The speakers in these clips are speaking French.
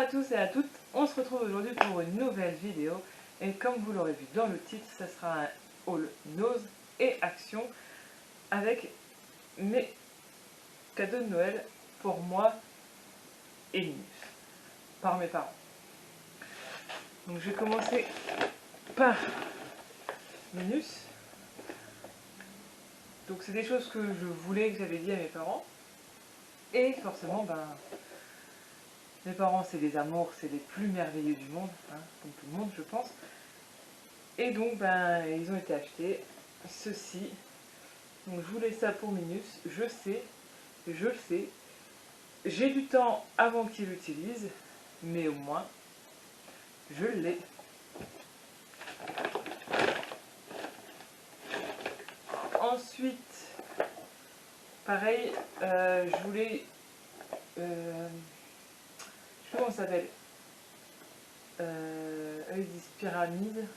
à tous et à toutes, on se retrouve aujourd'hui pour une nouvelle vidéo et comme vous l'aurez vu dans le titre, ça sera un haul nose et action avec mes cadeaux de Noël pour moi et Linus, par mes parents. Donc je vais commencer par Linus. Donc c'est des choses que je voulais, que j'avais dit à mes parents et forcément mes parents c'est des amours, c'est les plus merveilleux du monde, hein, comme tout le monde je pense. Et donc ils ont été achetés ceci. Donc je voulais ça pour Minus, je le sais. J'ai du temps avant qu'il l'utilise, mais au moins je l'ai. Ensuite, pareil, je voulais, je sais pas comment ça s'appelle, ils disent pyramide,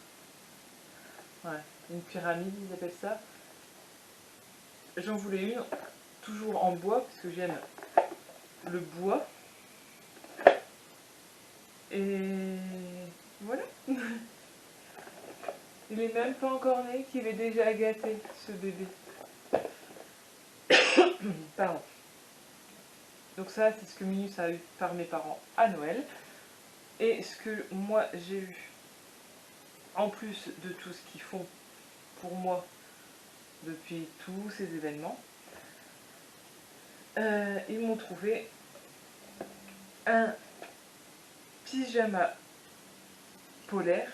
ouais, une pyramide ils appellent ça. J'en voulais une, toujours en bois, parce que j'aime le bois. Et voilà. Il est même pas encore né qu'il est déjà gâté, ce bébé. Pardon. Donc ça, c'est ce que Minus a eu par mes parents à Noël. Et ce que moi, j'ai eu, en plus de tout ce qu'ils font pour moi depuis tous ces événements, ils m'ont trouvé un pyjama polaire.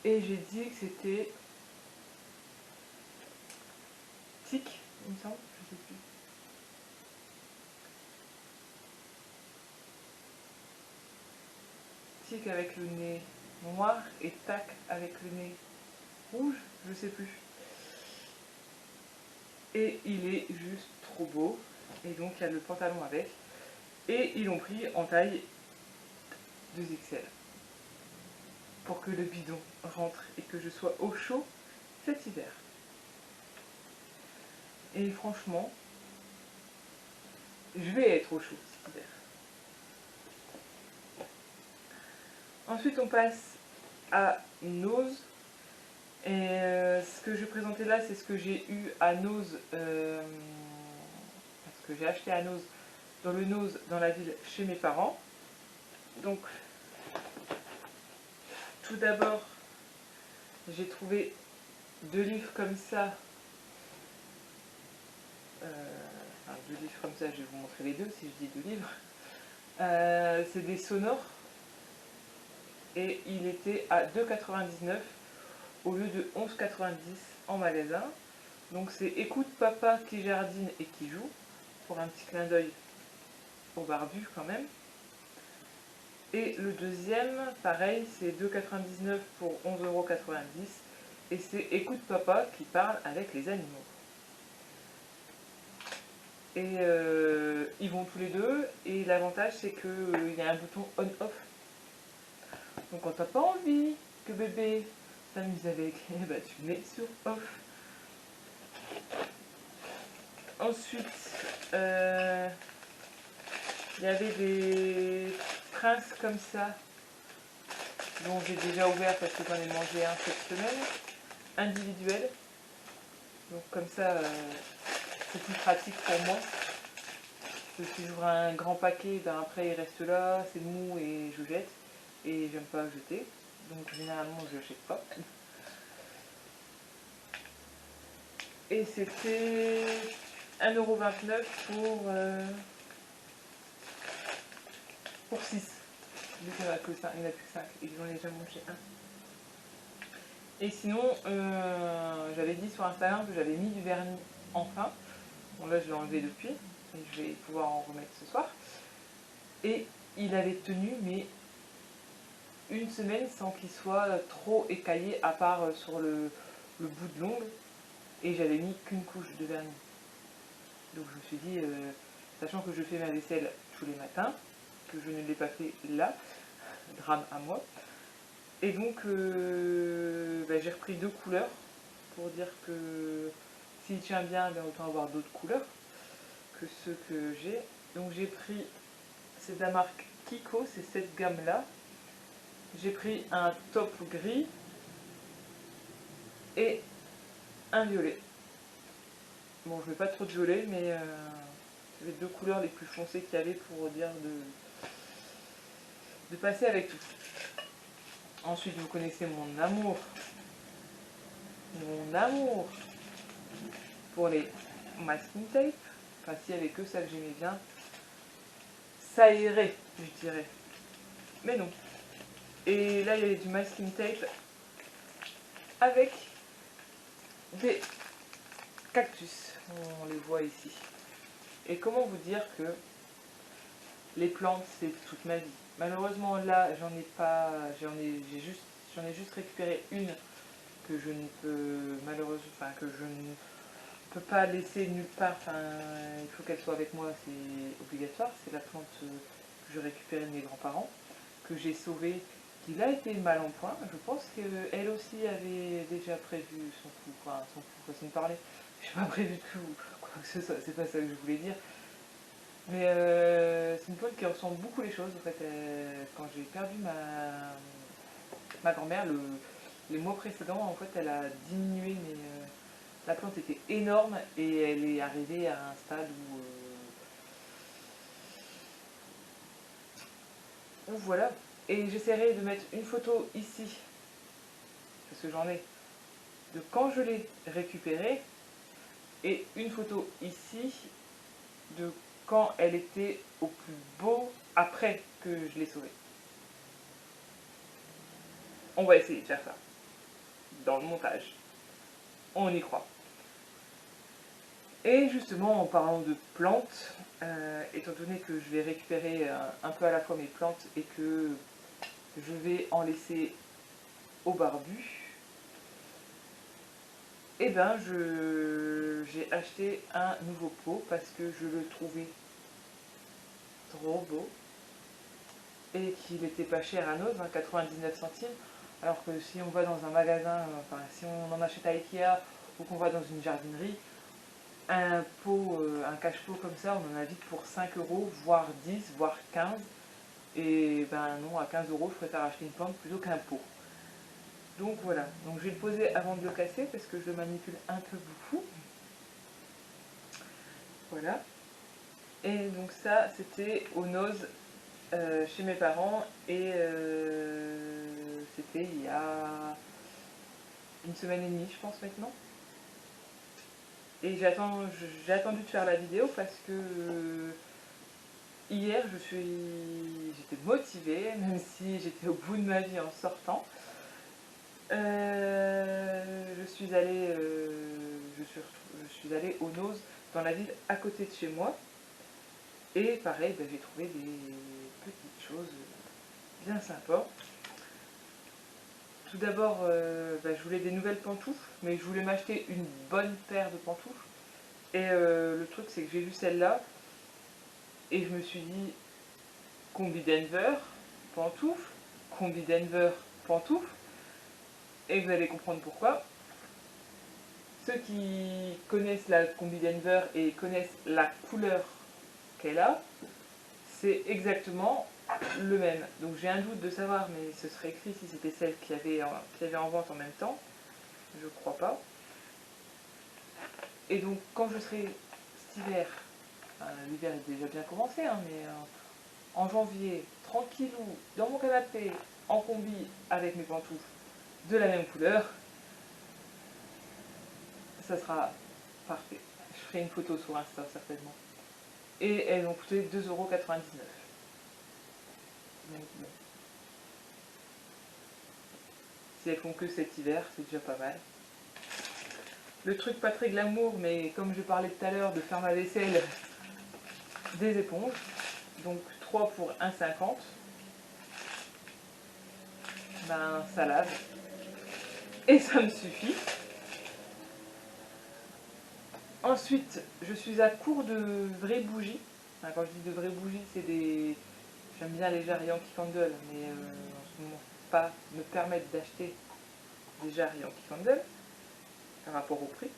Et j'ai dit que c'était Tic, il me semble, je sais plus. Tic avec le nez noir et Tac avec le nez rouge, je sais plus. Et il est juste trop beau. Et donc il y a le pantalon avec. Et ils l'ont pris en taille 2XL. Pour que le bidon rentre et que je sois au chaud cet hiver. Et franchement, je vais être au chaud cet hiver. Ensuite on passe à Nose. Et ce que je présentais là, c'est ce que j'ai eu à Nose, ce que j'ai acheté à Nose, dans le Nose, dans la ville, chez mes parents. Donc, tout d'abord, j'ai trouvé 2 livres comme ça. Enfin, 2 livres comme ça, je vais vous montrer les deux si je dis 2 livres. C'est des sonores. Et il était à 2,99 € au lieu de 11,90 € en magasin. Donc c'est Écoute papa qui jardine et qui joue, pour un petit clin d'œil au barbu quand même. Et le deuxième, pareil, c'est 2,99 € pour 11,90 € et c'est Écoute papa qui parle avec les animaux. Et ils vont tous les deux et l'avantage c'est qu'il y a un bouton on-off. Donc quand t'as pas envie que bébé s'amuse avec, tu mets sur off. Ensuite, il y avait des princes comme ça, dont j'ai déjà ouvert parce que j'en ai mangé un cette semaine, individuel. Donc comme ça, c'est plus pratique pour moi. Parce que si j'ouvre un grand paquet, après il reste là, c'est mou et je jette. Et j'aime pas jeter. Donc généralement je jette pas. Et c'était 1,29 € pour 6. Vu qu'il n'y en a que 5, il n'y en a plus que 5. Et j'en ai déjà mangé un. Et sinon, j'avais dit sur Instagram que j'avais mis du vernis enfin. Bon là je l'ai enlevé depuis. Et je vais pouvoir en remettre ce soir. Et il avait tenu mais une semaine sans qu'il soit trop écaillé, à part sur le bout de l'ongle. Et j'avais mis qu'une couche de vernis. Donc je me suis dit, sachant que je fais ma vaisselle tous les matins, que je ne l'ai pas fait là, drame à moi. Et donc j'ai repris 2 couleurs pour dire que s'il tient bien, autant avoir d'autres couleurs que ceux que j'ai. Donc j'ai pris c'est de la marque Kiko, c'est cette gamme-là. J'ai pris un taupe gris et un violet. Bon, je mets pas trop de violet, mais c'est les deux couleurs les plus foncées qu'il y avait pour dire de passer avec tout. Ensuite, vous connaissez mon amour pour les masking tape. Enfin, s'il n'y avait que ça que j'aimais bien, ça irait, je dirais. Mais non. Et là, il y avait du masking tape avec des cactus. On les voit ici. Et comment vous dire que les plantes, c'est toute ma vie. Malheureusement, là, j'en ai juste récupéré une que je ne peux que je ne peux pas laisser nulle part. Enfin, il faut qu'elle soit avec moi, c'est obligatoire. C'est la plante que je récupérais de mes grands-parents, que j'ai sauvée, qui a été mal en point. Je pense qu'elle aussi avait déjà prévu son coup, façon de parler. Je n'ai pas prévu de coup, quoi que ce soit, c'est pas ça que je voulais dire. Mais c'est une plante qui ressemble beaucoup les choses. En fait, quand j'ai perdu ma grand-mère, les mois précédents, en fait, elle a diminué, mais la plante était énorme et elle est arrivée à un stade où voilà. Et j'essaierai de mettre une photo ici, parce que j'en ai, de quand je l'ai récupérée, et une photo ici de quand elle était au plus beau après que je l'ai sauvée. On va essayer de faire ça dans le montage. On y croit. Et justement, en parlant de plantes, étant donné que je vais récupérer un peu à la fois mes plantes et que je vais en laisser au barbu, eh ben j'ai acheté un nouveau pot parce que je le trouvais trop beau et qu'il n'était pas cher à Nose, 99 centimes, alors que si on va dans un magasin, enfin si on en achète à Ikea ou qu'on va dans une jardinerie, un pot, un cache-pot comme ça, on en a vite pour 5 euros, voire 10, voire 15. Et ben non, à 15 euros, je préfère acheter une plante plutôt qu'un pot. Donc voilà, donc je vais le poser avant de le casser parce que je le manipule un peu beaucoup. Voilà. Et donc ça, c'était au Nose chez mes parents et c'était il y a une semaine et demie, je pense maintenant. Et j'ai attendu de faire la vidéo parce que hier, j'étais motivée, même si j'étais au bout de ma vie en sortant. Je suis allée au Nose dans la ville à côté de chez moi. Et pareil, ben, j'ai trouvé des petites choses bien sympas. Tout d'abord, ben, je voulais des nouvelles pantoufles, mais je voulais m'acheter une bonne paire de pantoufles. Et le truc, c'est que j'ai vu celle-là, et je me suis dit, combi Denver, pantoufles, combi Denver, pantoufles. Et vous allez comprendre pourquoi. Ceux qui connaissent la combi Denver et connaissent la couleur qu'elle a, c'est exactement le même. Donc j'ai un doute de savoir, mais ce serait écrit si c'était celle qui avait en vente en même temps. Je crois pas. Et donc quand je serai cet hiver, l'hiver est déjà bien commencé, hein, mais en janvier, tranquillou, dans mon canapé, en combi avec mes pantoufles de la même couleur, ça sera parfait. Je ferai une photo sur Insta certainement. Et elles ont coûté 2,99 €. Donc bon. Si elles font que cet hiver, c'est déjà pas mal. Le truc pas très glamour, mais comme je parlais tout à l'heure de faire ma vaisselle, des éponges. Donc 3 pour 1,50 €. Ben ça lave. Et ça me suffit. Ensuite, je suis à court de vraies bougies. Enfin, quand je dis de vraies bougies, c'est des... J'aime bien les jarres Yankee Candle, mais en ce moment, pas me permettre d'acheter des jarres Yankee Candle par rapport au prix.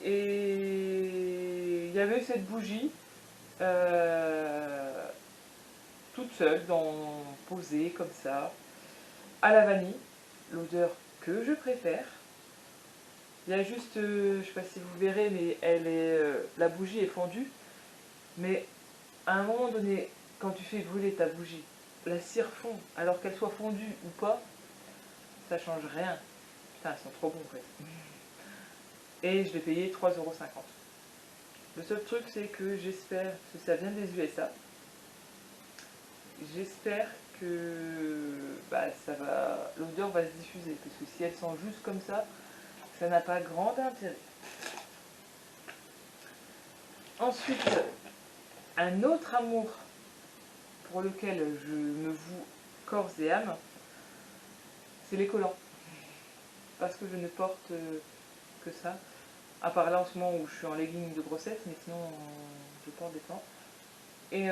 Et il y avait cette bougie toute seule, posée comme ça, à la vanille, l'odeur que je préfère. Il y a juste, je ne sais pas si vous verrez, mais la bougie est fondue. Mais à un moment donné, quand tu fais brûler ta bougie, la cire fond, alors qu'elle soit fondue ou pas, ça change rien. Putain, elles sont trop bons en fait. Et je l'ai payé 3,50 €. Le seul truc, c'est que j'espère que ça vient des USA. J'espère que l'odeur va se diffuser. Parce que si elle sent juste comme ça n'a pas grand intérêt. Ensuite, un autre amour pour lequel je me voue corps et âme, c'est les collants. Parce que je ne porte que ça. À part là en ce moment où je suis en legging de grossesse, mais sinon je porte des collants. Et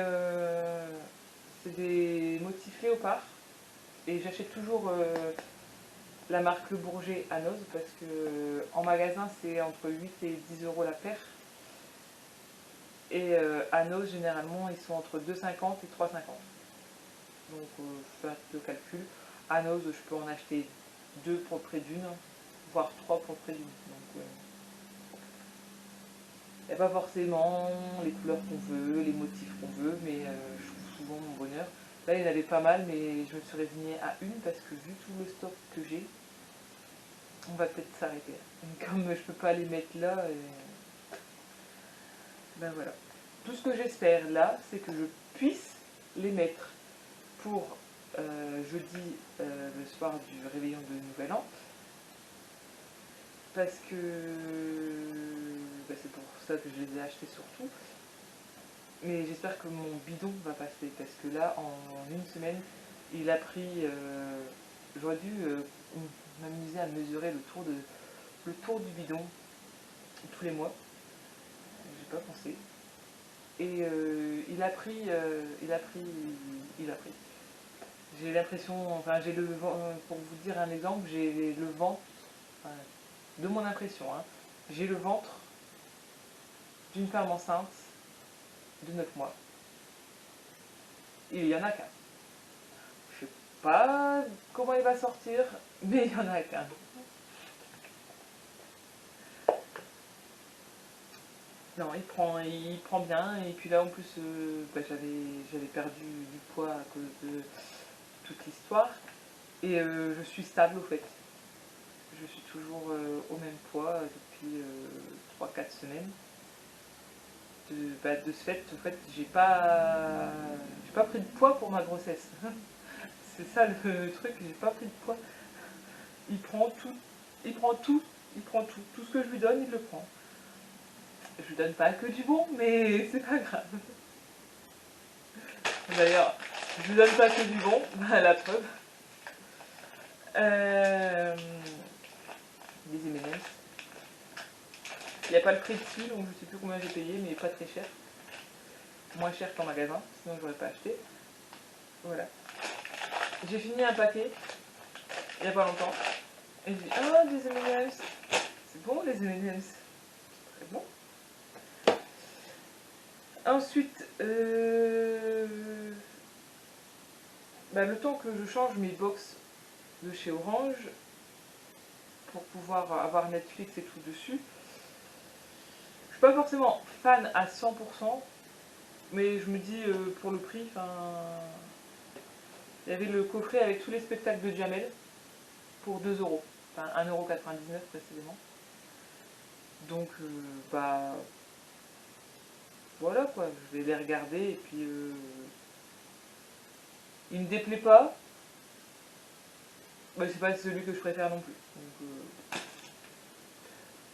c'est des motifs léopard. Et j'achète toujours la marque Le Bourget à Noz parce que en magasin c'est entre 8 et 10 € la paire. Et à Noz généralement ils sont entre 2,50 et 3,50. Donc faites le calcul. À Noz je peux en acheter 2 pour le prix d'une, voire 3 pour le prix d'une. Donc il n'y a pas forcément les couleurs qu'on veut, les motifs qu'on veut, mais je trouve souvent mon bonheur. Là, il y en avait pas mal, mais je me suis résignée à une parce que vu tout le stock que j'ai, on va peut-être s'arrêter. Comme je ne peux pas les mettre là, ben voilà. Tout ce que j'espère là, c'est que je puisse les mettre pour jeudi, le soir du réveillon de Nouvel An. Parce que c'est pour ça que je les ai achetés surtout. Mais j'espère que mon bidon va passer parce que là, en une semaine, il a pris. J'aurais dû m'amuser à mesurer le tour du bidon tous les mois. J'ai pas pensé. Et il a pris. J'ai l'impression, enfin j'ai le vent, pour vous dire un exemple, j'ai le ventre, enfin, de mon impression, hein, j'ai le ventre d'une femme enceinte de 9 mois. Et il y en a qu'un. Je sais pas comment il va sortir, mais il y en a qu'un. Non, il prend bien, et puis là en plus, j'avais perdu du poids à cause de toute l'histoire, et je suis stable au fait. Je suis toujours au même poids depuis 3-4 semaines. De ce fait, en fait, j'ai pas pris de poids pour ma grossesse. C'est ça le truc, j'ai pas pris de poids. Il prend tout, il prend tout, il prend tout. Tout ce que je lui donne, il le prend. Je lui donne pas que du bon, mais c'est pas grave. D'ailleurs, je lui donne pas que du bon, la preuve. Des M&M's. Il n'y a pas le prix dessus, donc je ne sais plus combien j'ai payé, mais pas très cher. Moins cher qu'en magasin, sinon j'aurais pas acheté. Voilà. J'ai fini un paquet, il n'y a pas longtemps. Et je dis, ah, des M&M's. C'est bon, les M&M's. C'est bon. Ensuite, le temps que je change mes box de chez Orange, pour pouvoir avoir Netflix et tout dessus, je suis pas forcément fan à 100%, mais je me dis, pour le prix, il y avait le coffret avec tous les spectacles de Jamel pour 2 €, enfin 1,99 € précisément. Donc, voilà quoi, je vais les regarder et puis il me déplaît pas, c'est pas celui que je préfère non plus. Donc,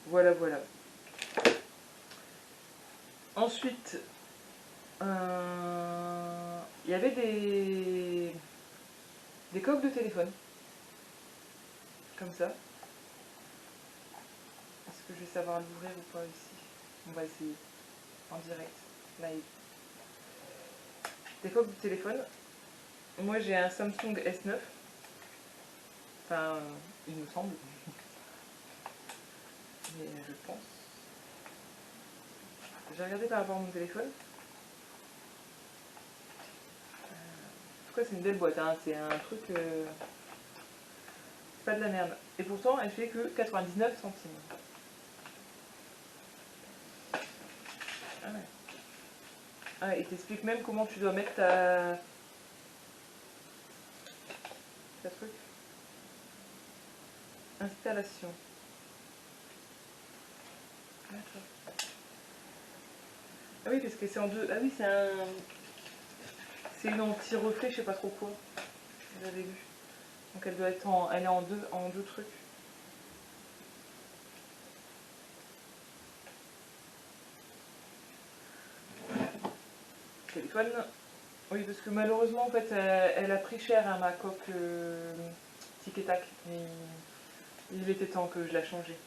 voilà. Ensuite, il y avait des coques de téléphone, comme ça. Est-ce que je vais savoir l'ouvrir ou pas ici? On va essayer, en direct, live. Des coques de téléphone. Moi j'ai un Samsung S9. Enfin, il me semble. Mais je pense. J'ai regardé par rapport à mon téléphone. cas, c'est une belle boîte, hein. C'est un truc... pas de la merde. Et pourtant, elle fait que 99 centimes. Ah ouais. Ah, il t'explique même comment tu dois mettre ta truc. Installation. D'accord. Ah oui, parce que c'est en deux. Ah oui, c'est une anti-reflet, je sais pas trop quoi. J'avais vu. Donc elle doit être elle est en deux trucs. Téléphone. Oui, parce que malheureusement, en fait, elle a pris cher à ma coque Tic et Tac. Et il était temps que je la changeais.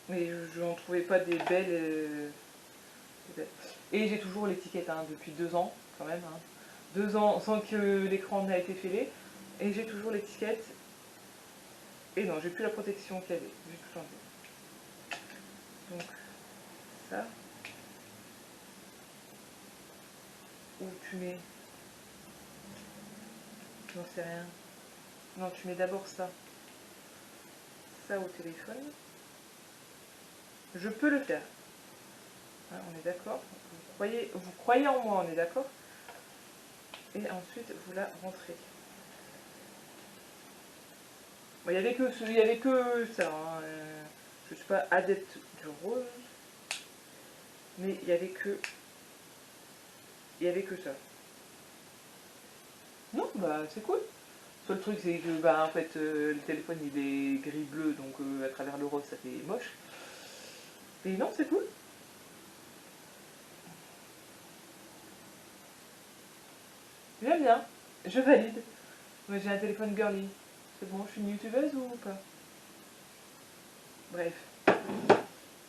Mais je n'en trouvais pas des belles. Et j'ai toujours l'étiquette, hein, depuis 2 ans, quand même. Hein. 2 ans sans que l'écran n'ait été fêlé. Et j'ai toujours l'étiquette. Et non, j'ai plus la protection qu'il y avait. J'ai tout changé. Donc, ça. Où tu mets. J'en sais rien. Non, tu mets d'abord ça. Ça au téléphone. Je peux le faire. Hein, on est d'accord. Vous croyez en moi, on est d'accord. Et ensuite, vous la rentrez. Bon, il n'y avait que ça. Hein. Je ne suis pas adepte du rose. Mais il n'y avait que ça. Non, bah c'est cool. Le seul truc, c'est que bah, en fait, le téléphone il est gris-bleu, donc à travers le rose ça fait moche. Et non, c'est cool. J'aime bien. Je valide. Moi j'ai un téléphone girly. C'est bon, je suis une youtubeuse ou pas? Bref.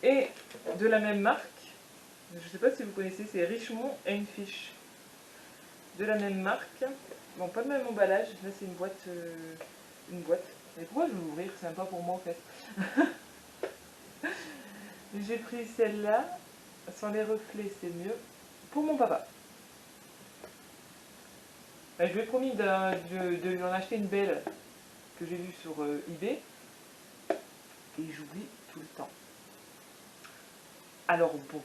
Et de la même marque, je sais pas si vous connaissez, c'est Richemont Fish. De la même marque. Bon, pas le même emballage. Là, c'est une boîte. Mais pourquoi je vais l'ouvrir? C'est même pas pour moi en fait. J'ai pris celle-là. Sans les reflets, c'est mieux. Pour mon papa. Je lui ai promis de lui en acheter une belle que j'ai vue sur eBay. Et j'oublie tout le temps. Alors bon,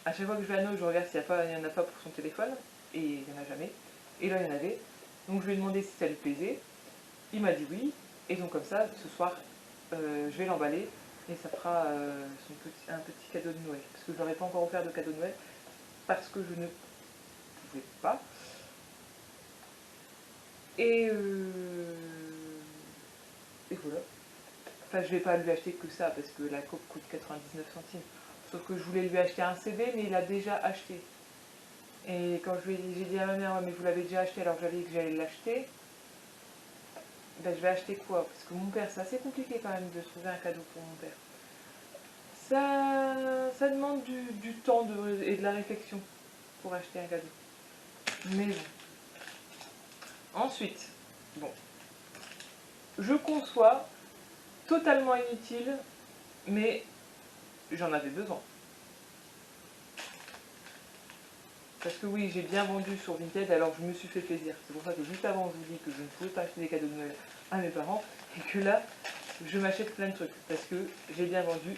à chaque fois que je vais à Noël, je regarde s'il n'y en a pas pour son téléphone. Et il n'y en a jamais. Et là, il y en avait. Donc je lui ai demandé si ça lui plaisait. Il m'a dit oui. Et donc comme ça, ce soir, je vais l'emballer. Et ça fera un petit cadeau de Noël. Parce que je ne leur ai pas encore offert de cadeau de Noël. Parce que je ne pouvais pas. Et voilà. Enfin, je vais pas lui acheter que ça parce que la coque coûte 99 centimes. Sauf que je voulais lui acheter un CD, mais il a déjà acheté. Et quand j'ai dit à ma mère, ouais, mais vous l'avez déjà acheté alors que j'avais dit que j'allais l'acheter, ben, je vais acheter quoi? Parce que mon père, c'est assez compliqué quand même de trouver un cadeau pour mon père. Ça demande du temps et de la réflexion pour acheter un cadeau. Mais bon. Ensuite, bon, je conçois totalement inutile, mais j'en avais besoin. Parce que oui, j'ai bien vendu sur Vinted, alors je me suis fait plaisir. C'est pour ça que juste avant, je vous dis que je ne pouvais pas acheter des cadeaux de Noël à mes parents, et que là, je m'achète plein de trucs, parce que j'ai bien vendu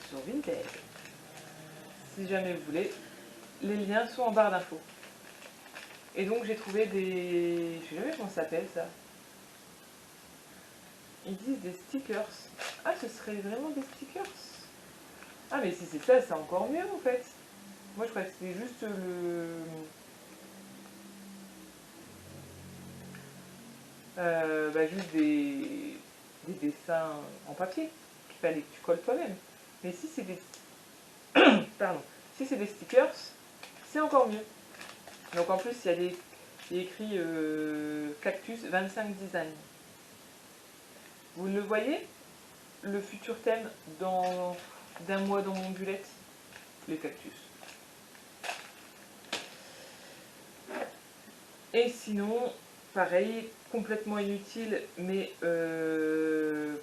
sur Vinted. Si jamais vous voulez, les liens sont en barre d'infos. Et donc j'ai trouvé des... Je sais jamais comment ça s'appelle ça. Ils disent des stickers. Ah, ce serait vraiment des stickers. Ah, mais si c'est ça, c'est encore mieux en fait. Moi, je croyais que c'était juste juste des dessins en papier qu'il fallait que tu colles toi-même. Mais si c'est des... Pardon. Si c'est des stickers, c'est encore mieux. Donc en plus, il y a écrit Cactus 25 Design. Vous le voyez? Le futur thème d'un mois dans mon bullet, les cactus. Et sinon, pareil, complètement inutile, mais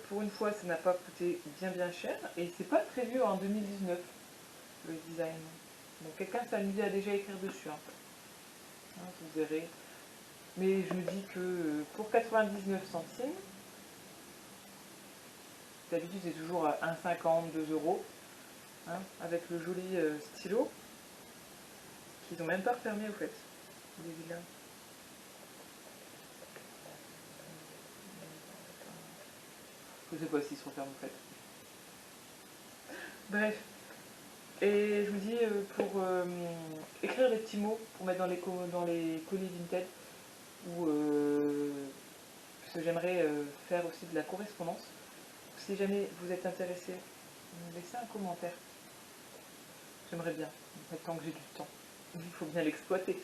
pour une fois, ça n'a pas coûté bien cher. Et c'est pas très vieux en 2019, le design. Donc quelqu'un s'est amusé à déjà écrire dessus. Hein, vous verrez. Mais je me dis que pour 99 centimes, d'habitude c'est toujours à 1,50, 2 euros, hein, avec le joli stylo, qu'ils n'ont même pas refermé au fait, les vilains. Je sais pas s'ils se referment au fait. Bref. Et je me dis, pour écrire des petits mots, pour mettre dans les colis Vinted, ou parce que j'aimerais faire aussi de la correspondance. Si jamais vous êtes intéressé, laissez un commentaire. J'aimerais bien, tant que j'ai du temps. Il faut bien l'exploiter.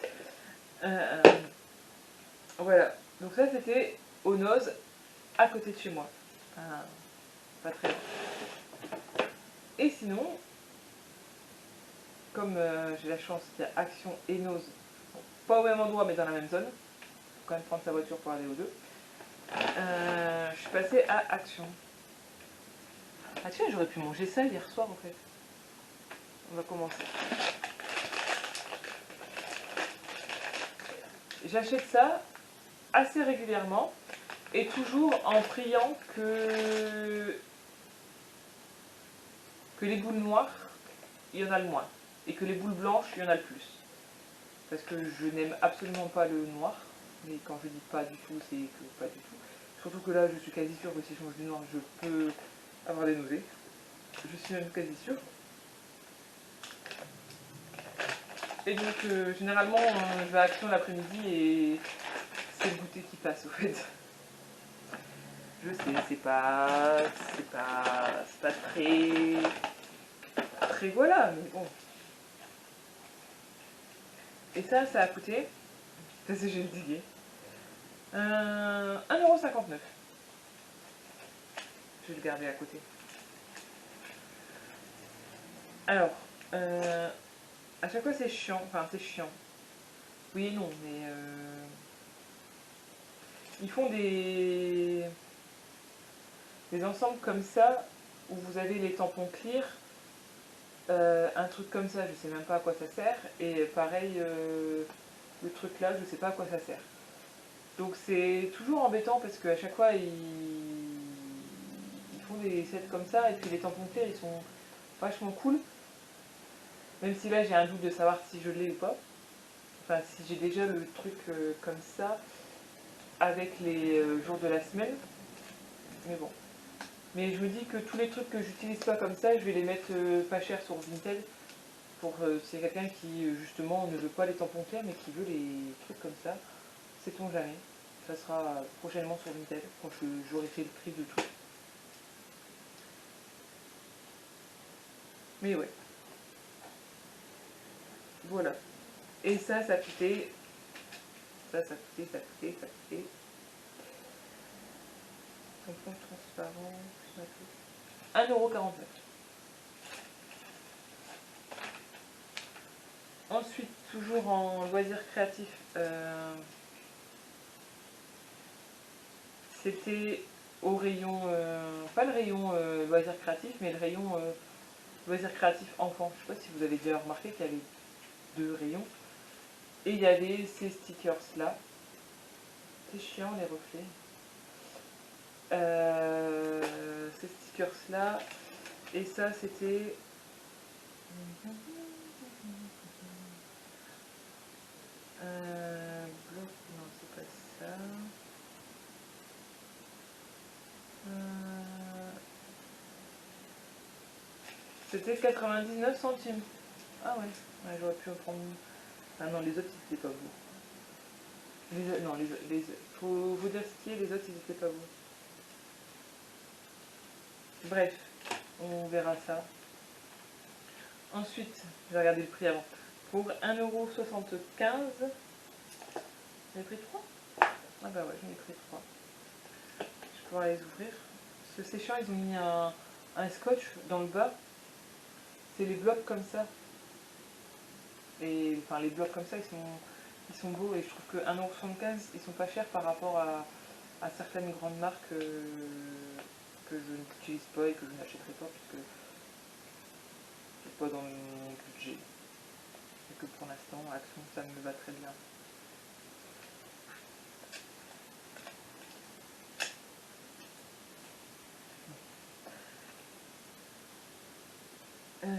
Voilà, donc ça c'était au Noz, à côté de chez moi. Pas très loin. Et sinon, comme j'ai la chance qu'il y a Action et Noz, bon, pas au même endroit mais dans la même zone, il faut quand même prendre sa voiture pour aller aux deux, je suis passée à Action. Ah tiens, j'aurais pu manger ça hier soir en fait. On va commencer. J'achète ça assez régulièrement et toujours en priant que les boules noires, il y en a le moins. Et que les boules blanches, il y en a le plus. Parce que je n'aime absolument pas le noir. Mais quand je dis pas du tout, c'est que pas du tout. Surtout que là, je suis quasi sûre que si je mange du noir, je peux avoir des nausées. Je suis même quasi sûre. Et donc, généralement, je vais à Action l'après-midi et c'est le goûter qui passe, au fait. Je sais, c'est pas très voilà, mais bon. Et ça a coûté, ça c'est j'ai digué, 1,59 €. Je vais le garder à côté. Alors, à chaque fois c'est chiant, enfin c'est chiant. Oui et non, mais ils font des ensembles comme ça où vous avez les tampons clear, un truc comme ça, je sais même pas à quoi ça sert, et pareil, le truc là, je sais pas à quoi ça sert. Donc c'est toujours embêtant parce qu'à chaque fois ils font des sets comme ça, et puis les tampons clear ils sont vachement cool. Même si là j'ai un doute de savoir si je l'ai ou pas. Enfin si j'ai déjà le truc comme ça avec les jours de la semaine. Mais bon. Mais je me dis que tous les trucs que j'utilise pas comme ça, je vais les mettre pas cher sur Vinted. Pour c'est quelqu'un qui justement ne veut pas les tampons clairs mais qui veut les trucs comme ça. Sait-on jamais. Ça sera prochainement sur Vinted quand j'aurai fait le prix de tout. Mais ouais. Voilà. Et ça coûtait. Ça coûtait. Tampon transparent. 1,49 €. Ensuite, toujours en loisirs créatifs, c'était au rayon, pas le rayon loisirs créatifs, mais le rayon loisirs créatifs enfants. Je sais pas si vous avez déjà remarqué qu'il y avait deux rayons. Et il y avait ces stickers là. C'est chiant les reflets. Ces stickers là. Et ça c'était. Bloc, non c'est pas ça. C'était 99 centimes. Ah ouais, j'aurais pu en prendre. Ah non, les autres ils étaient pas beaux. Non, faut vous dire ce qui est, les autres ils étaient pas beaux. Bref, on verra ça. Ensuite, je vais regarder le prix avant. Pour 1,75 €, j'en ai pris 3. Ah bah ouais, j'en ai pris 3. Je vais pouvoir les ouvrir. Ce séchant, ils ont mis un scotch dans le bas. C'est les blocs comme ça. Et enfin, les blocs comme ça, ils sont beaux. Et je trouve que 1,75 €, ils sont pas chers par rapport à certaines grandes marques que je n'utilise pas et que je n'achèterai pas puisque c'est pas dans mon budget. Et que pour l'instant, Action, ça me va très bien.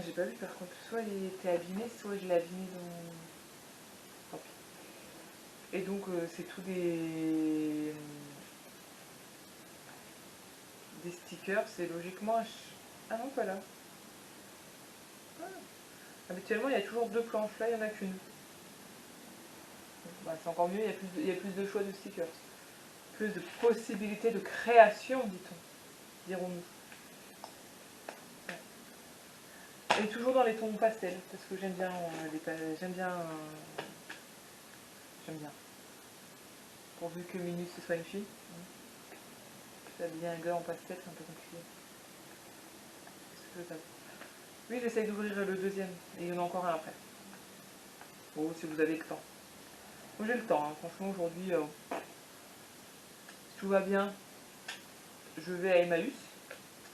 J'ai pas vu par contre, soit il était abîmé, soit je l'ai abîmé dans... Tant pis. Et donc c'est tout des stickers, c'est logiquement... Ah non, pas là. Ah. Habituellement il y a toujours deux planches, là il n'y en a qu'une. Bah, c'est encore mieux, il y a plus de choix de stickers. Plus de possibilités de création, dit-on, dirons-nous. Et toujours dans les tons pastels, parce que j'aime bien, j'aime bien. Pourvu que Minus ce soit une fille. S'habiller un gars en pastel, c'est un peu compliqué. Oui, j'essaye d'ouvrir le deuxième, et il y en a encore un après. Oh, si vous avez le temps. Moi j'ai le temps, hein. Franchement aujourd'hui, si tout va bien, je vais à Emmaüs.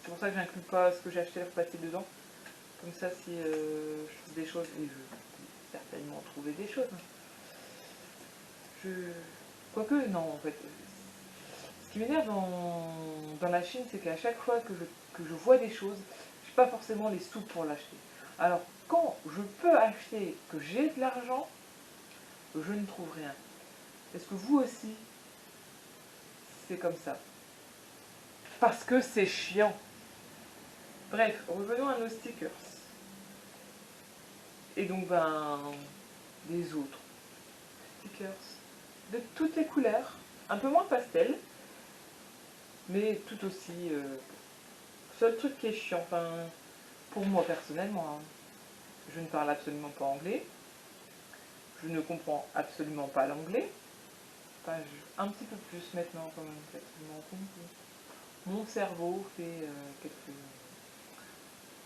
C'est pour ça que j'inclus pas ce que j'ai acheté pour passer dedans. Comme ça, si je trouve des choses, et je vais certainement trouver des choses. Quoique, non, en fait. Ce qui m'énerve dans la Chine, c'est qu'à chaque fois que je vois des choses, je n'ai pas forcément les sous pour l'acheter. Alors, quand je peux acheter, que j'ai de l'argent, je ne trouve rien. Est-ce que vous aussi, c'est comme ça? Parce que c'est chiant. Bref, revenons à nos stickers. Et donc, ben, les autres stickers de toutes les couleurs, un peu moins pastel, mais tout aussi... seul truc qui est chiant, enfin, pour moi personnellement, hein, je ne parle absolument pas anglais, je ne comprends absolument pas l'anglais, enfin, un petit peu plus maintenant quand même, en fait, je me rends compte que mon cerveau fait quelques...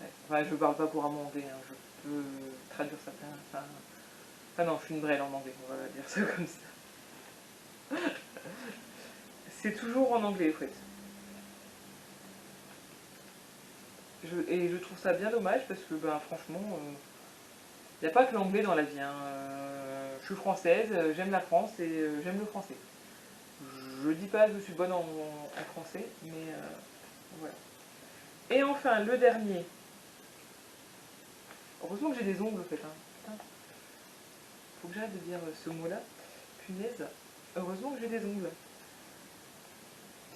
Ouais. Enfin, je parle pas couramment anglais, hein, je peux traduire certains... Enfin non, je suis une brêle en anglais, on va dire ça comme ça. C'est toujours en anglais, en fait. Et je trouve ça bien dommage parce que, ben, franchement, il n'y a pas que l'anglais dans la vie. Hein. Je suis française, j'aime la France et j'aime le français. Je dis pas que je suis bonne en français, mais voilà. Et enfin, le dernier. Heureusement que j'ai des ongles, en fait. Hein. Putain, faut que j'arrête de dire ce mot-là. Punaise. Heureusement que j'ai des ongles.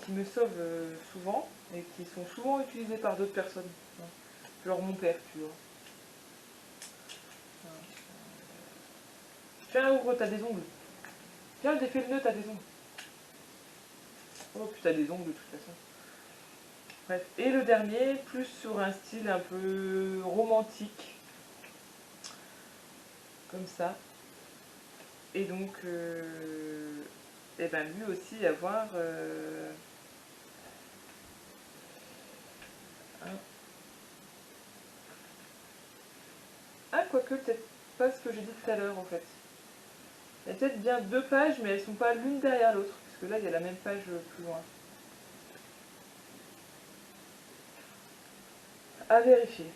Qui me sauvent souvent et qui sont souvent utilisés par d'autres personnes. Hein. Genre mon père, tu vois. Tiens, ouvre, t'as des ongles. Tiens, défais le nœud, t'as des ongles. Oh, puis t'as des ongles de toute façon. Bref. Et le dernier, plus sur un style un peu romantique. Comme ça. Et donc, et ben lui aussi avoir un... Ah, quoique, peut-être pas ce que j'ai dit tout à l'heure en fait. Il y a peut-être bien deux pages, mais elles sont pas l'une derrière l'autre. Parce que là, il y a la même page plus loin. À vérifier.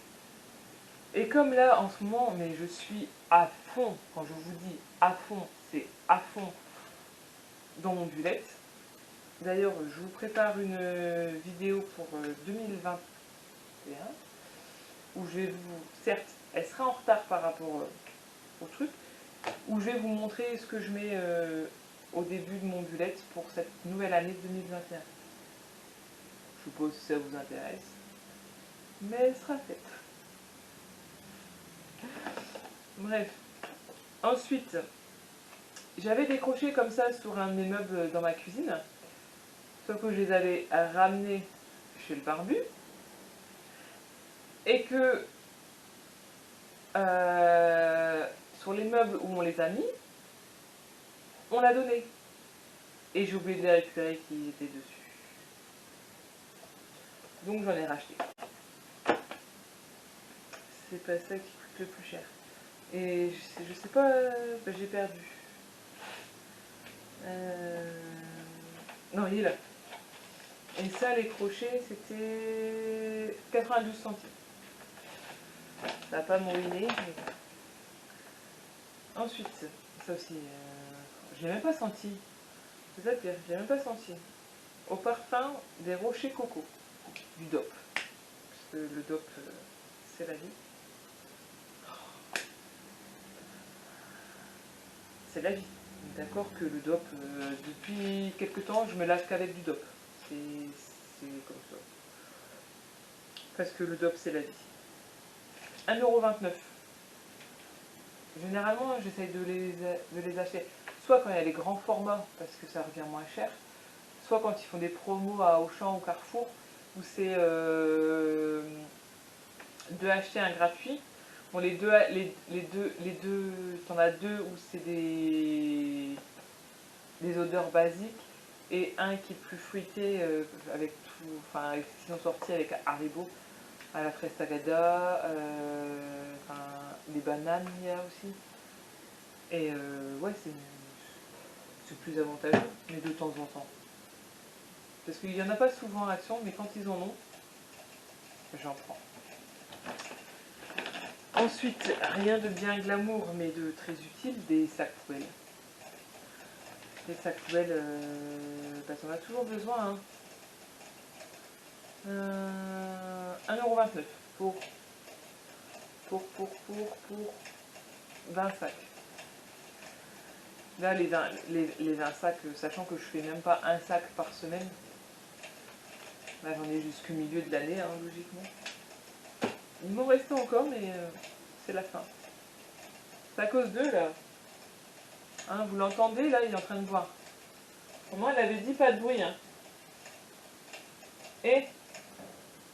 Et comme là, en ce moment, mais je suis à fond, quand je vous dis à fond, c'est à fond dans mon bullet. D'ailleurs, je vous prépare une vidéo pour 2021, où je vais vous, certes, elle sera en retard par rapport au truc, où je vais vous montrer ce que je mets au début de mon bullet pour cette nouvelle année 2021. Je suppose que ça vous intéresse, mais elle sera faite. Bref. Ensuite, j'avais décroché comme ça sur un de mes meubles dans ma cuisine, sauf que je les avais ramenés chez le barbu, et que sur les meubles où on les a mis, on l'a donné. Et j'ai oublié de les récupérer qui étaient dessus. Donc j'en ai racheté. C'est pas ça qui coûte le plus cher. Et je sais pas, bah, j'ai perdu. Non, il est là. Et ça, les crochets, c'était 92 centimes. Ça n'a pas ruiné. Mais... Ensuite, ça aussi, je l'ai même pas senti. C'est ça le pire, je l'ai même pas senti. Au parfum des rochers coco, du DOP. Parce que le DOP, c'est la vie. c'est la vie. D'accord que le DOP, depuis quelques temps, je me lave qu'avec du DOP. C'est comme ça. Parce que le DOP, c'est la vie. 1,29 €. Généralement, j'essaye de les acheter soit quand il y a les grands formats, parce que ça revient moins cher, soit quand ils font des promos à Auchan ou Carrefour, où c'est 2 achetés, un gratuit. Bon, les deux, t'en as deux où c'est des odeurs basiques, et un qui est plus fruité, avec tout, enfin, qui sont sortis avec Haribo, à la fraise tagada, enfin, les bananes, il y a aussi. Et ouais, c'est plus avantageux, mais de temps en temps. Parce qu'il n'y en a pas souvent en action, mais quand ils en ont, j'en prends. Ensuite, rien de bien glamour, mais de très utile, des sacs poubelles. Les sacs poubelles, on a toujours besoin. Hein. 1,29 € pour 20 sacs. Là, les 20 sacs, sachant que je fais même pas un sac par semaine, là j'en ai jusqu'au milieu de l'année, hein, logiquement. Il m'en reste encore, mais c'est la fin. C'est à cause d'eux, là. Hein, vous l'entendez, là, il est en train de boire. Au moins, elle avait dit pas de bruit. Hein. Et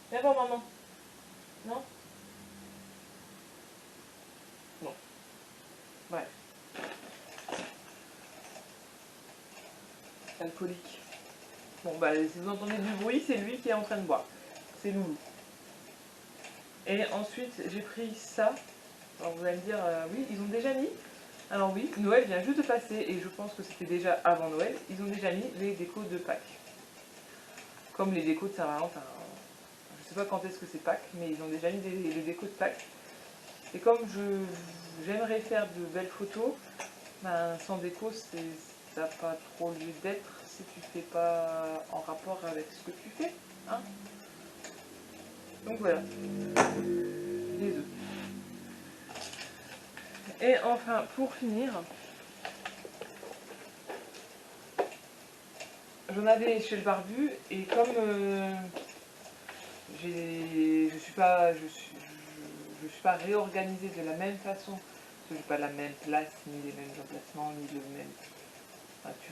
viens voir maman. Non? Non. Bref. Alcoolique. Bon, bah, si vous entendez du bruit, c'est lui qui est en train de boire. C'est Loulou. Et ensuite, j'ai pris ça. Alors, vous allez me dire, oui, ils ont déjà mis. Alors oui, Noël vient juste de passer, et je pense que c'était déjà avant Noël. Ils ont déjà mis les décos de Pâques. Comme les décos de Saint-Valentin. Je ne sais pas quand est-ce que c'est Pâques, mais ils ont déjà mis les décos de Pâques. Et comme j'aimerais faire de belles photos, ben, sans déco, ça n'a pas trop lieu d'être si tu ne fais pas en rapport avec ce que tu fais. Hein. Donc voilà, des œufs. Et enfin, pour finir, j'en avais chez le barbu, et comme je suis pas réorganisée de la même façon, parce que j'ai pas la même place, ni les mêmes emplacements, ni le même. Enfin, tu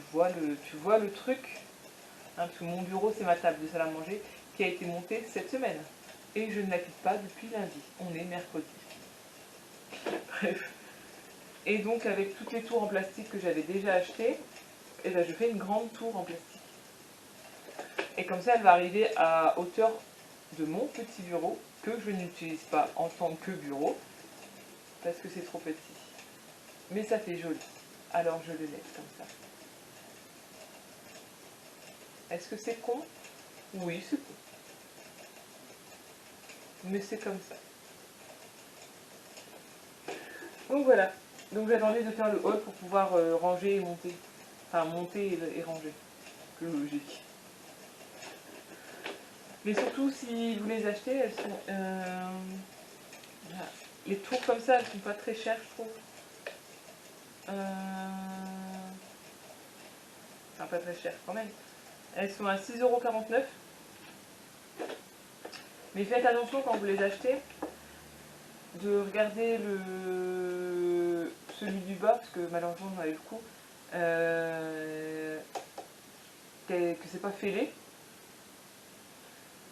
vois le truc, hein, parce que mon bureau c'est ma table de salle à manger qui a été montée cette semaine. Et je ne la quitte pas depuis lundi. On est mercredi. Bref. Et donc avec toutes les tours en plastique que j'avais déjà achetées, et ben, je fais une grande tour en plastique. Et comme ça, elle va arriver à hauteur de mon petit bureau, que je n'utilise pas en tant que bureau, parce que c'est trop petit. Mais ça fait joli. Alors je le laisse comme ça. Est-ce que c'est con? Oui, c'est con. Mais c'est comme ça. Donc voilà. Donc j'attendais de faire le haul pour pouvoir ranger et monter. Enfin, monter et ranger. C'est logique. Mais surtout, si vous les achetez, elles sont... les tours comme ça, elles sont pas très chères, je trouve. Enfin, pas très chères quand même. Elles sont à 6,49 €. Mais faites attention quand vous les achetez, de regarder celui du bas, parce que malheureusement, j'en avais le coup, que c'est pas fêlé.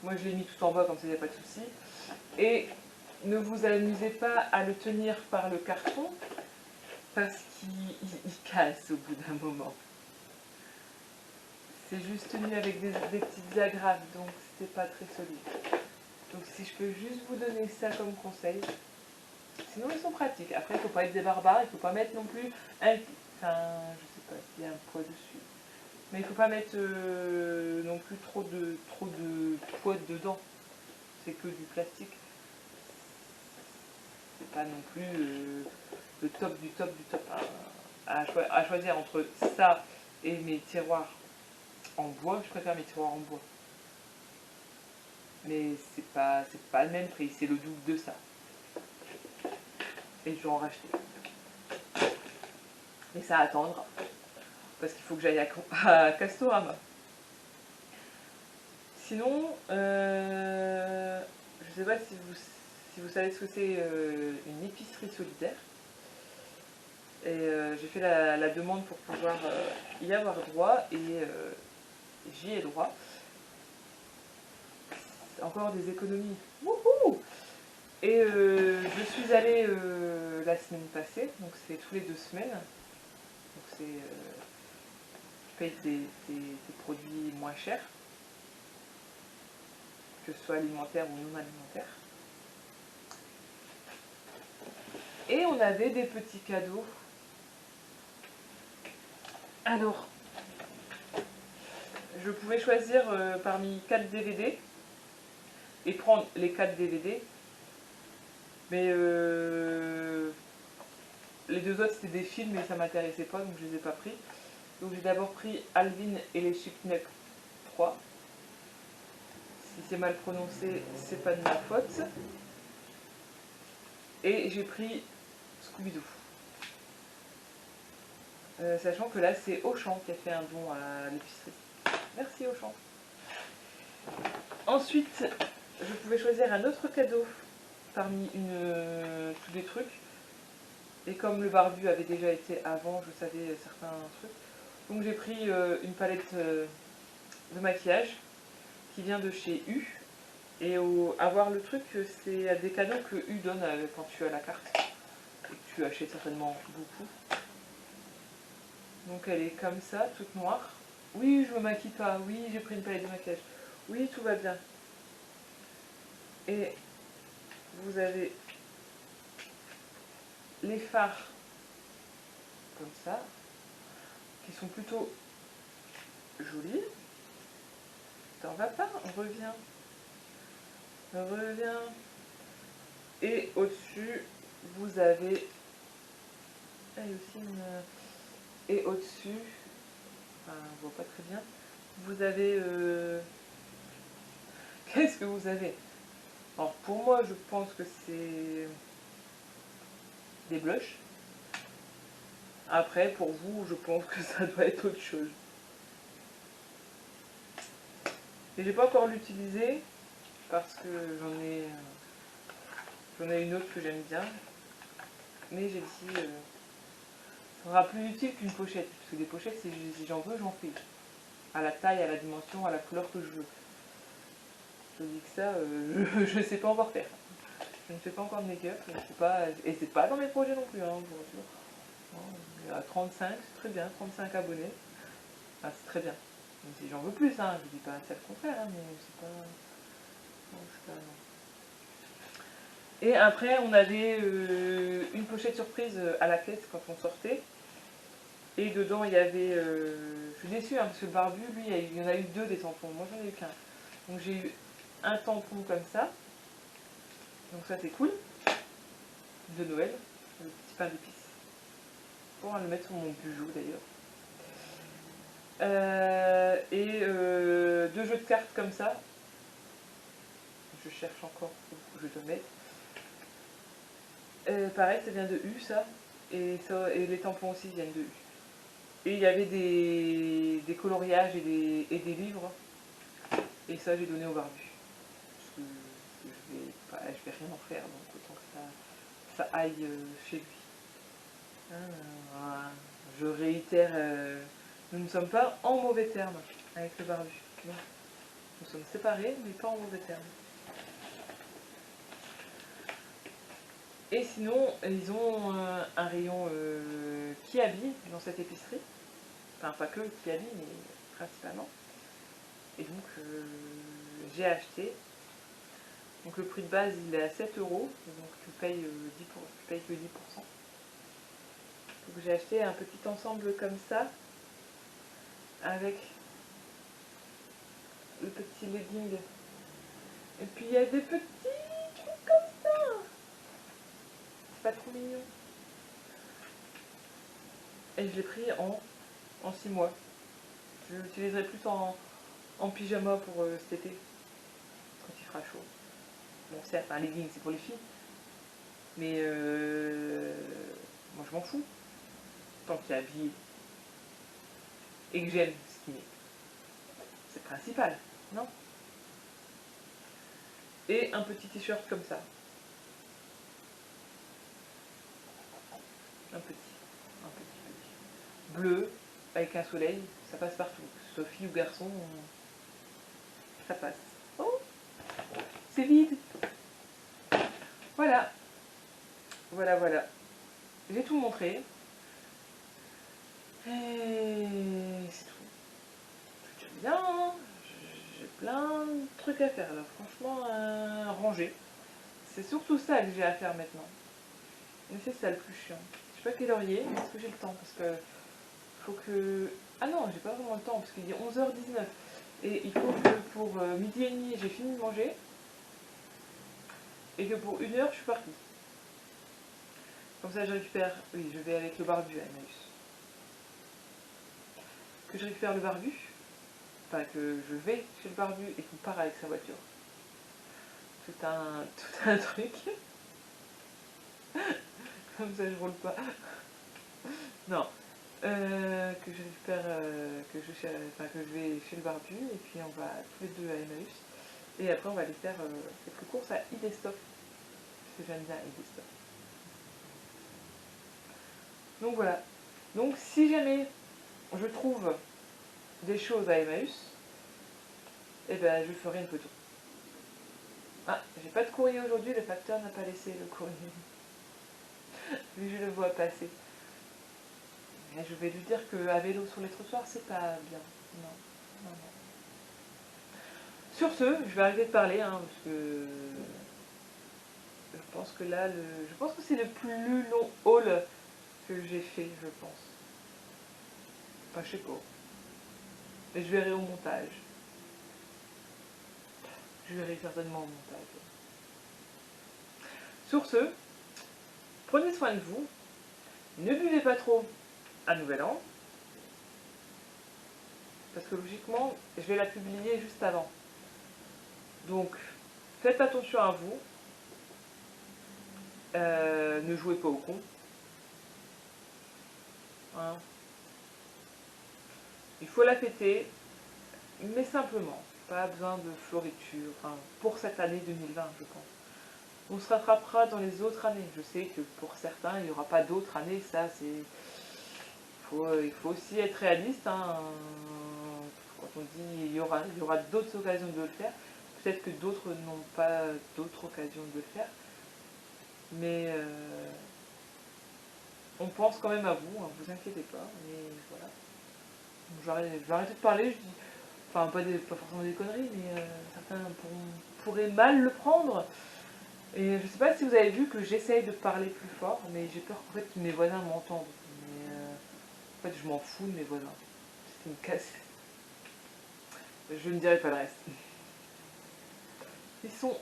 Moi, je l'ai mis tout en bas, comme ça, il n'y a pas de souci. Et ne vous amusez pas à le tenir par le carton, parce qu'il casse au bout d'un moment. C'est juste tenu avec des petites agrafes, donc c'est pas très solide. Donc si je peux juste vous donner ça comme conseil. Sinon ils sont pratiques. Après il ne faut pas être des barbares, il ne faut pas mettre non plus un... Enfin, je sais pas s'il y a un poids dessus. Mais il ne faut pas mettre non plus trop de poids dedans. C'est que du plastique. C'est pas non plus le top du top du top. À choisir entre ça et mes tiroirs en bois, je préfère mes tiroirs en bois. Mais c'est pas le même prix, c'est le double de ça. Et je vais en racheter. Mais ça à attendre, parce qu'il faut que j'aille à Castorama. Sinon, je ne sais pas si vous savez ce que c'est une épicerie solidaire. Et j'ai fait la demande pour pouvoir y avoir droit et j'y ai droit. Encore des économies. Wouhou! Et je suis allée la semaine passée, donc c'est tous les 2 semaines. Donc c'est, je paye des produits moins chers, que ce soit alimentaire ou non alimentaire. Et on avait des petits cadeaux. Alors, je pouvais choisir parmi 4 DVD et prendre les 4 DVD. Mais les 2 autres c'était des films et ça m'intéressait pas, donc je les ai pas pris. Donc j'ai d'abord pris Alvin et les Chipmunks 3. Si c'est mal prononcé, c'est pas de ma faute. Et j'ai pris Scooby-Doo. Sachant que là c'est Auchan qui a fait un don à l'épicerie. Merci Auchan. Ensuite, je pouvais choisir un autre cadeau parmi tous les trucs. Et comme le barbu avait déjà été avant, je savais certains trucs. Donc j'ai pris une palette de maquillage qui vient de chez U. Et avoir le truc, c'est des cadeaux que U donne quand tu as la carte. Et que tu achètes certainement beaucoup. Donc elle est comme ça, toute noire. Oui, je me maquille pas. Oui, j'ai pris une palette de maquillage. Oui, tout va bien. Et vous avez les fards comme ça, qui sont plutôt jolis. T'en vas pas, on revient. On revient. Et au-dessus, vous avez... Ah, il y a aussi une... Et au-dessus, enfin, on voit pas très bien, vous avez... Qu'est-ce que vous avez? Alors, pour moi, je pense que c'est des blushs. Après, pour vous, je pense que ça doit être autre chose. Et j'ai pas encore l'utilisé parce que j'en ai une autre que j'aime bien. Mais j'ai dit, ça sera plus utile qu'une pochette. Parce que des pochettes, si j'en veux, j'en fais. À la taille, à la dimension, à la couleur que je veux. Je dis que ça, je ne sais pas encore faire. Je ne fais pas encore de make-up, et c'est pas dans mes projets non plus, hein, bien sûr. Il y a 35, c'est très bien, 35 abonnés. Enfin, c'est très bien. Même si j'en veux plus, hein, je dis pas ça le contraire, hein, mais c'est pas... Non, c'est pas... non. Et après, on avait une pochette surprise à la caisse quand on sortait. Et dedans, il y avait... je suis déçue, hein, parce que le barbu, lui, il y en a eu 2 des tampons. Moi, j'en ai eu qu'un. Donc j'ai eu un tampon comme ça. Donc ça, c'est cool. De Noël. Le petit pain d'épices. Pour le mettre sur mon bijou, d'ailleurs. Et 2 jeux de cartes comme ça. Je cherche encore où je dois mettre. Pareil, ça vient de U, ça. Et les tampons aussi viennent de U. Et il y avait des coloriages et des livres. Et ça, j'ai donné au barbu. Parce que je vais rien en faire, donc autant que ça aille chez lui. Voilà. Je réitère, nous ne sommes pas en mauvais termes avec le barbu. Non. Nous sommes séparés, mais pas en mauvais termes. Et sinon, ils ont un rayon Kiabi dans cette épicerie. Enfin, pas que Kiabi, mais principalement. Et donc, j'ai acheté. Donc, le prix de base, il est à 7 €. Donc, tu payes que 10%. Donc, j'ai acheté un petit ensemble comme ça. Avec le petit legging. Et puis, il y a des petits trucs comme ça. C'est pas trop mignon. Et je l'ai pris en 6 mois. Je l'utiliserai plus en pyjama pour cet été, quand il fera chaud. Bon, certes, un legging, c'est pour les filles. Mais moi, je m'en fous. tant qu'il est habillé et que j'aime ce qu'il est. C'est le principal, non? Et un petit t-shirt comme ça. Un petit. Bleu, avec un soleil, ça passe partout. Que ce soit fille ou garçon, ça passe. Oh, c'est vide. Voilà. Voilà. J'ai tout montré. Et c'est tout. C'est bien, hein. J'ai plein de trucs à faire là. Franchement, ranger. C'est surtout ça que j'ai à faire maintenant. Mais c'est ça le plus chiant. Je sais pas quelle heure il est, mais est-ce que j'ai le temps? Parce que faut que... Ah non, j'ai pas vraiment le temps, parce qu'il est 11h19. Et il faut que pour midi et demi, j'ai fini de manger. Et que pour 1h, je suis partie. Comme ça, je récupère... Oui, je vais avec le barbu à Emmaüs. Que je récupère le barbu. Enfin, que je vais chez le barbu et qu'il part avec sa voiture. Tout un truc. Comme ça, je roule pas. Non. Que je récupère, que je vais chez le barbu et puis on va tous les deux à Emmaüs. Et après, on va aller faire quelques courses à Idestop. Parce que j'aime bien Idestop. Donc voilà. Donc si jamais je trouve des choses à Emmaüs, eh ben je ferai une photo. Ah, j'ai pas de courrier aujourd'hui, le facteur n'a pas laissé le courrier. Lui, je le vois passer. Et je vais lui dire qu'à vélo sur les trottoirs, c'est pas bien. Non. Sur ce, je vais arrêter de parler, hein, parce que je pense que là, je pense que c'est le plus long haul que j'ai fait, je pense. Enfin, je sais pas. Mais je verrai au montage. Je verrai certainement au montage. Sur ce, prenez soin de vous. Ne buvez pas trop à Nouvel An. Parce que logiquement, je vais la publier juste avant. Donc, faites attention à vous. Ne jouez pas au con. Hein. Il faut la fêter, mais simplement. Pas besoin de floriture. Enfin, pour cette année 2020, je pense. On se rattrapera dans les autres années. Je sais que pour certains, il n'y aura pas d'autres années. Ça, c'est... Il faut aussi être réaliste. Hein. Quand on dit il y aura d'autres occasions de le faire, peut-être que d'autres n'ont pas d'autres occasions de le faire. Mais on pense quand même à vous, hein, vous inquiétez pas. Mais voilà. Je vais arrêter de parler. Je dis, enfin, pas forcément des conneries, mais certains pourraient mal le prendre. Et je sais pas si vous avez vu que j'essaye de parler plus fort, mais j'ai peur qu'en fait que mes voisins m'entendent. Mais en fait, je m'en fous de mes voisins. C'est une casse. Je ne dirai pas le reste. Ils sont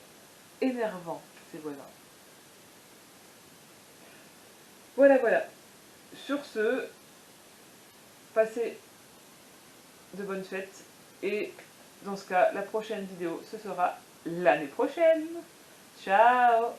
énervants, ces voisins. Voilà. Sur ce, passez de bonnes fêtes. Et dans ce cas, la prochaine vidéo, ce sera l'année prochaine. Ciao!